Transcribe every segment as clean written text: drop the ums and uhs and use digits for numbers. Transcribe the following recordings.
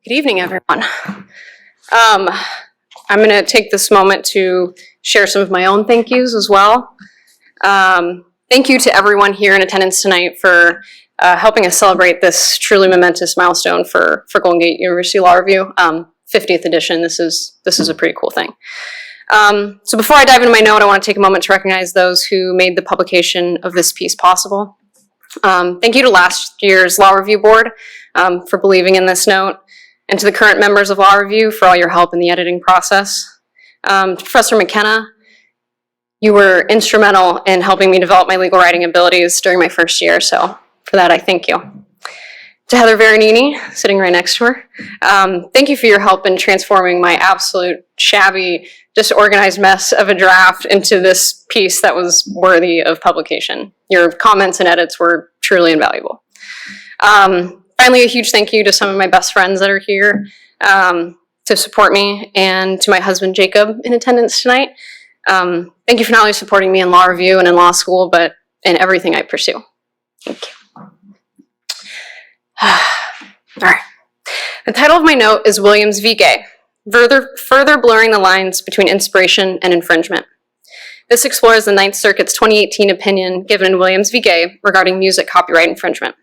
Good evening, everyone. I'm going to take this moment to share some of my own thank yous as well. Thank you to everyone here in attendance tonight for helping us celebrate this truly momentous milestone for Golden Gate University Law Review, 50th edition. This is a pretty cool thing. So before I dive into my note, I want to take a moment to recognize those who made the publication of this piece possible. Thank you to last year's Law Review Board for believing in this note, and to the current members of Law Review for all your help in the editing process. To Professor McKenna, you were instrumental in helping me develop my legal writing abilities during my first year, so for that I thank you. To Heather Veronini, sitting right next to her, thank you for your help in transforming my absolute shabby, disorganized mess of a draft into this piece that was worthy of publication. Your comments and edits were truly invaluable. Finally, a huge thank you to some of my best friends that are here to support me, and to my husband, Jacob, in attendance tonight. Thank you for not only supporting me in law review and in law school, but in everything I pursue. Thank you. All right. The title of my note is Williams v. Gaye, further blurring the lines between inspiration and infringement. This explores the Ninth Circuit's 2018 opinion given in Williams v. Gaye regarding music copyright infringement.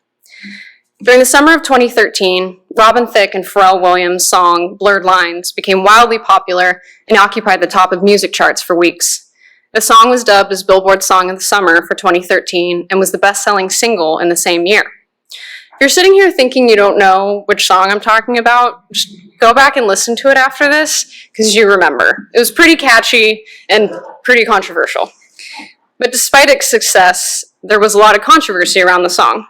During the summer of 2013, Robin Thicke and Pharrell Williams' song Blurred Lines became wildly popular and occupied the top of music charts for weeks. The song was dubbed as Billboard's Song of the Summer for 2013 and was the best-selling single in the same year. If you're sitting here thinking you don't know which song I'm talking about, just go back and listen to it after this, because you remember. It was pretty catchy and pretty controversial. But despite its success, there was a lot of controversy around the song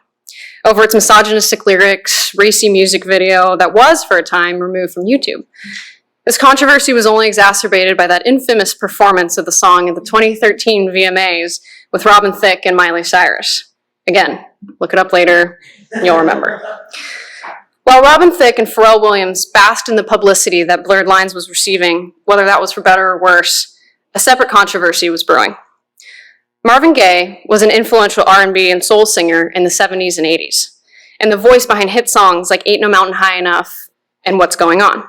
over its misogynistic lyrics, racy music video that was, for a time, removed from YouTube. This controversy was only exacerbated by that infamous performance of the song at the 2013 VMAs with Robin Thicke and Miley Cyrus. Again, look it up later, you'll remember. While Robin Thicke and Pharrell Williams basked in the publicity that Blurred Lines was receiving, whether that was for better or worse, a separate controversy was brewing. Marvin Gaye was an influential R&B and soul singer in the 70s and 80s, and the voice behind hit songs like Ain't No Mountain High Enough and What's Going On.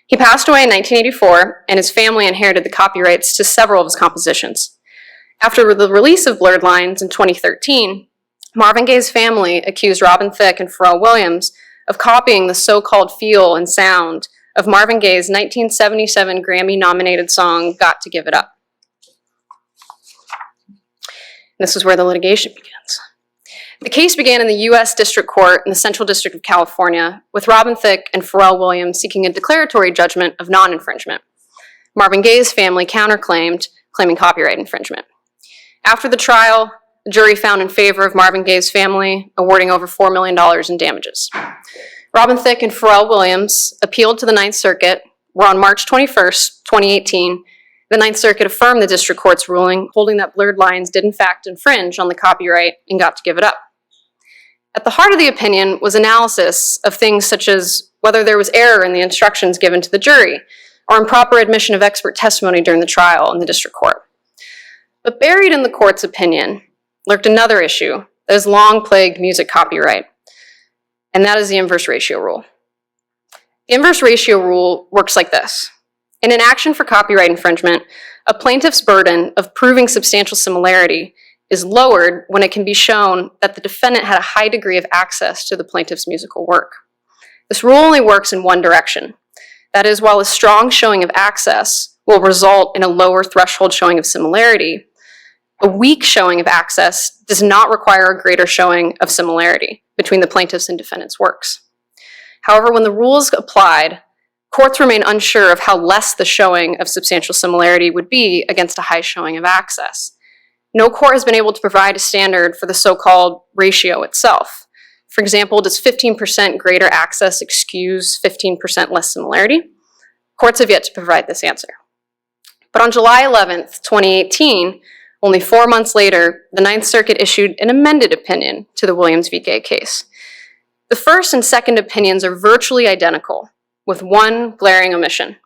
He passed away in 1984, and his family inherited the copyrights to several of his compositions. After the release of Blurred Lines in 2013, Marvin Gaye's family accused Robin Thicke and Pharrell Williams of copying the so-called feel and sound of Marvin Gaye's 1977 Grammy-nominated song, Got to Give It Up. This is where the litigation begins. The case began in the U.S. District Court in the Central District of California, with Robin Thicke and Pharrell Williams seeking a declaratory judgment of non-infringement. Marvin Gaye's family counterclaimed, claiming copyright infringement. After the trial, the jury found in favor of Marvin Gaye's family, awarding over $4 million in damages. Robin Thicke and Pharrell Williams appealed to the Ninth Circuit, where on March 21st, 2018, the Ninth Circuit affirmed the district court's ruling, holding that Blurred Lines did in fact infringe on the copyright and got to give it up. At the heart of the opinion was analysis of things such as whether there was error in the instructions given to the jury, or improper admission of expert testimony during the trial in the district court. But buried in the court's opinion lurked another issue that has long plagued music copyright, and that is the inverse ratio rule. The inverse ratio rule works like this. In an action for copyright infringement, a plaintiff's burden of proving substantial similarity is lowered when it can be shown that the defendant had a high degree of access to the plaintiff's musical work. This rule only works in one direction. That is, while a strong showing of access will result in a lower threshold showing of similarity, a weak showing of access does not require a greater showing of similarity between the plaintiff's and defendant's works. However, when the rule is applied, courts remain unsure of how less the showing of substantial similarity would be against a high showing of access. No court has been able to provide a standard for the so-called ratio itself. For example, does 15% greater access excuse 15% less similarity? Courts have yet to provide this answer. But on July 11th, 2018, only 4 months later, the Ninth Circuit issued an amended opinion to the Williams v. Gaye case. The first and second opinions are virtually identical, with one glaring omission.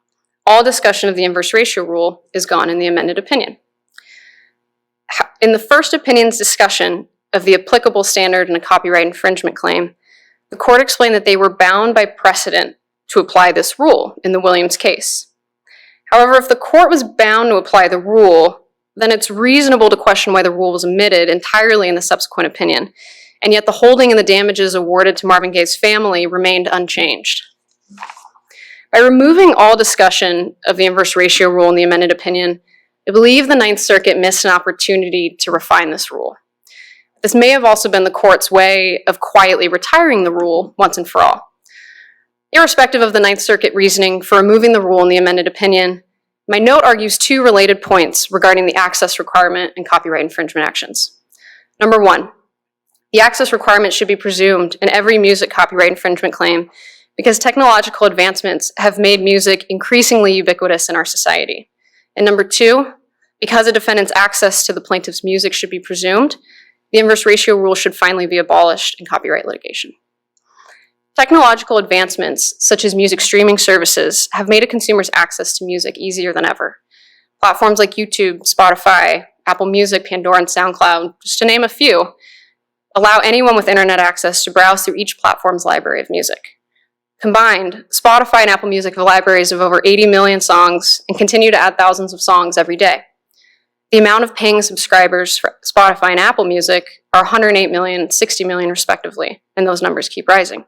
All discussion of the inverse ratio rule is gone in the amended opinion. In the first opinion's discussion of the applicable standard in a copyright infringement claim, the court explained that they were bound by precedent to apply this rule in the Williams case. However, if the court was bound to apply the rule, then it's reasonable to question why the rule was omitted entirely in the subsequent opinion, and yet the holding and the damages awarded to Marvin Gaye's family remained unchanged. By removing all discussion of the inverse ratio rule in the amended opinion, I believe the Ninth Circuit missed an opportunity to refine this rule. This may have also been the court's way of quietly retiring the rule once and for all. Irrespective of the Ninth Circuit reasoning for removing the rule in the amended opinion, my note argues two related points regarding the access requirement and copyright infringement actions. Number one, the access requirement should be presumed in every music copyright infringement claim because technological advancements have made music increasingly ubiquitous in our society. And number two, because a defendant's access to the plaintiff's music should be presumed, the inverse ratio rule should finally be abolished in copyright litigation. Technological advancements, such as music streaming services, have made a consumer's access to music easier than ever. Platforms like YouTube, Spotify, Apple Music, Pandora, and SoundCloud, just to name a few, allow anyone with internet access to browse through each platform's library of music. Combined, Spotify and Apple Music have libraries of over 80 million songs and continue to add thousands of songs every day. The amount of paying subscribers for Spotify and Apple Music are 108 million and 60 million respectively, and those numbers keep rising.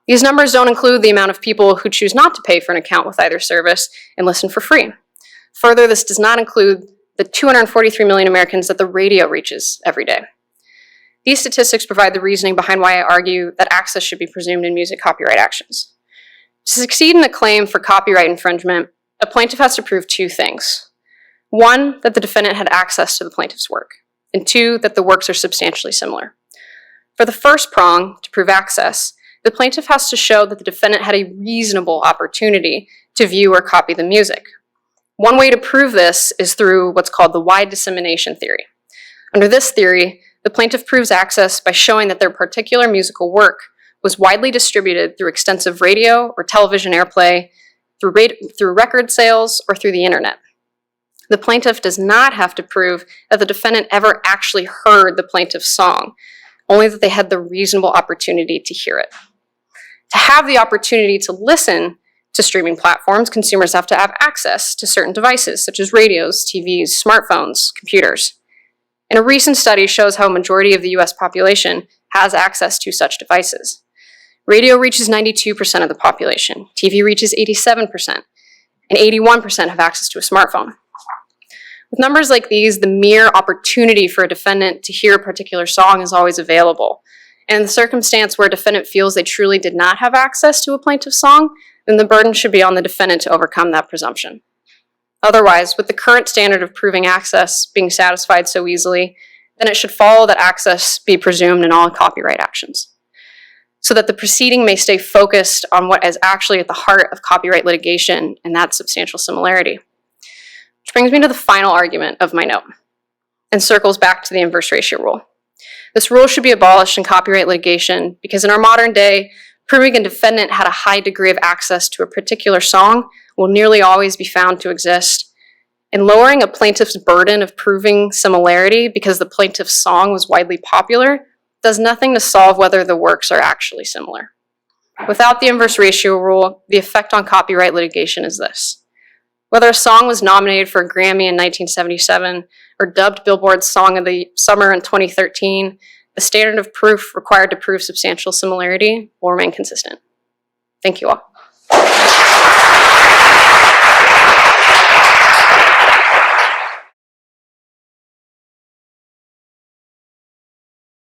These numbers don't include the amount of people who choose not to pay for an account with either service and listen for free. Further, this does not include the 243 million Americans that the radio reaches every day. These statistics provide the reasoning behind why I argue that access should be presumed in music copyright actions. To succeed in a claim for copyright infringement, a plaintiff has to prove two things. One, that the defendant had access to the plaintiff's work, and two, that the works are substantially similar. For the first prong, to prove access, the plaintiff has to show that the defendant had a reasonable opportunity to view or copy the music. One way to prove this is through what's called the wide dissemination theory. Under this theory, the plaintiff proves access by showing that their particular musical work was widely distributed through extensive radio or television airplay, through record sales, or through the internet. The plaintiff does not have to prove that the defendant ever actually heard the plaintiff's song, only that they had the reasonable opportunity to hear it. To have the opportunity to listen to streaming platforms, consumers have to have access to certain devices, such as radios, TVs, smartphones, computers. And a recent study shows how a majority of the US population has access to such devices. Radio reaches 92% of the population, TV reaches 87%, and 81% have access to a smartphone. With numbers like these, the mere opportunity for a defendant to hear a particular song is always available. And in the circumstance where a defendant feels they truly did not have access to a plaintiff's song, then the burden should be on the defendant to overcome that presumption. Otherwise, with the current standard of proving access being satisfied so easily, then it should follow that access be presumed in all copyright actions, so that the proceeding may stay focused on what is actually at the heart of copyright litigation, and that's substantial similarity. Which brings me to the final argument of my note, and circles back to the inverse ratio rule. This rule should be abolished in copyright litigation because in our modern day, proving a defendant had a high degree of access to a particular song will nearly always be found to exist, and lowering a plaintiff's burden of proving similarity because the plaintiff's song was widely popular does nothing to solve whether the works are actually similar. Without the inverse ratio rule, the effect on copyright litigation is this. Whether a song was nominated for a Grammy in 1977 or dubbed Billboard's Song of the Summer in 2013, the standard of proof required to prove substantial similarity will remain consistent. Thank you all.